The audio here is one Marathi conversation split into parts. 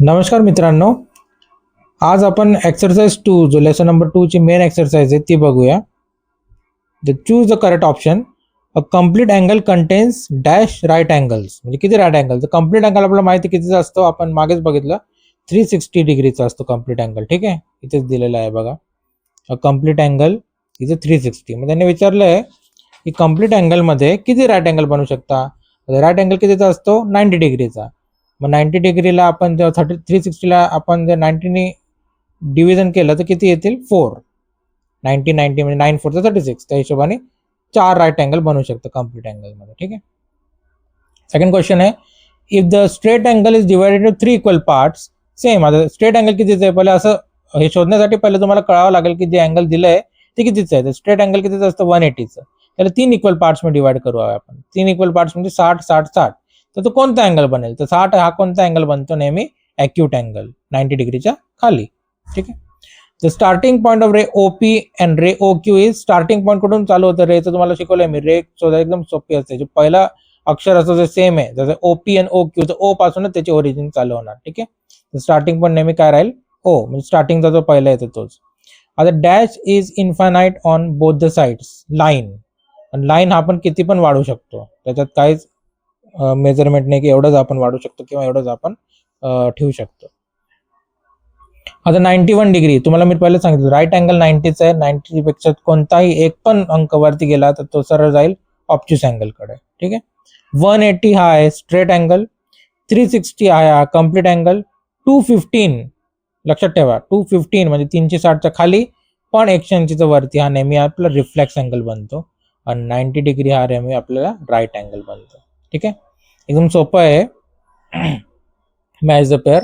नमस्कार मित्रांनो, आज आपण एक्सरसाइज 2 जो लेसन नंबर 2 ची मेन एक्सरसाइज आहे ती बघूया. Choose the correct option. A complete angle contains dash right angles. म्हणजे किती राईट अँगल? तर कंप्लीट अँगल आपल्याला माहिती कितीचा असतो, आपण मागेच बघितलं 360 डिग्रीचा असतो कंप्लीट अँगल. ठीक आहे, इथेच दिलेलं आहे बघा. अ कंप्लीट अँगल इज 360. मग त्यांनी विचारलंय की कंप्लीट अँगलमध्ये किती राईट अँगल बनू शकता. राईट अँगल कितीचा असतो? 90 डिग्रीचा. मग 90 डिग्रीला आपण जेव्हा 360ला आपण जर 90ने डिव्हिजन केलं तर किती येतील? 4. 90 90 म्हणजे 9 4 36. त्या हिशोबाने 4 राईट अँगल बनू शकतं कंप्लीट अँगलमध्ये. ठीक आहे. सेकंड क्वेश्चन आहे, if the straight angle is divided into 3 equal parts. Same. आता स्ट्रेट अँगल कितीचं आहे पहिले असं हे शोधण्यासाठी पहिले तुम्हाला कळावं लागेल की जे अँगल दिलंय ते कितीचं आहे. तर स्ट्रेट अँगल कितीचं असतं? 180चं. त्याला 3 इक्वल पार्ट्स मध्ये डिवाइड करू आपण. 3 इक्वल पार्ट्स म्हणजे 60 60 60. तर तो कोणता अँगल बनेल? तर 60 हा कोणता अँगल बनतो? नेहमी ॲक्यूट अँगल 90 डिग्रीच्या खाली. ठीक आहे. The starting point of ray OP and ray O Q is. Starting point कुठून चालू होतं? रेचं तुम्हाला शिकवलंय मी. रे शोधा एकदम सोपी असते. जे पहिला अक्षर असतं जे सेम आहे, जसं ओपी आणि ओ क्यू, तर ओ पासूनच त्याची ओरिजिन चालू होणार. ठीक आहे. स्टार्टिंग पॉईंट नेहमी काय राहील? ओ. म्हणजे स्टार्टिंगचा जो पहिला येतो तोच. आता dash is infinite on both the sides. Line. Line हा आपण किती पण वाढू शकतो, त्याच्यात काहीच मेजरमेंट नाही की एवढंच आपण वाढू शकतो किंवा एवढंच आपण ठेवू शकतो. आता 91 डिग्री तुम्हाला मी पहिले सांगितलं राईट अँगल 90चा आहे. 90 पेक्षा कोणताही एक पण अंक वरती गेला तर तो सरळ जाईल ऑब्च्युस अँगलकडे. ठीक आहे. 180 हा आहे स्ट्रेट अँगल. 360 हा कम्प्लीट अँगल. 215 लक्षात ठेवा, 215 म्हणजे 360च्या खाली पण 180च्या वरती हा नेहमी आपला रिफ्लेक्स अँगल बनतो. आणि 90 डिग्री हा नेहमी आपल्याला राईट अँगल बनतो. ठीक आहे. एकदम सोपं आहे. Match the pair.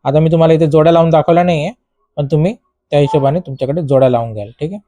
आता मी तुम्हाला इथे जोड्या लावून दाखवल्या नाहीये, पण तुम्ही त्या हिशोबाने तुमच्याकडे जोड्या लावून घ्याल. ठीक आहे.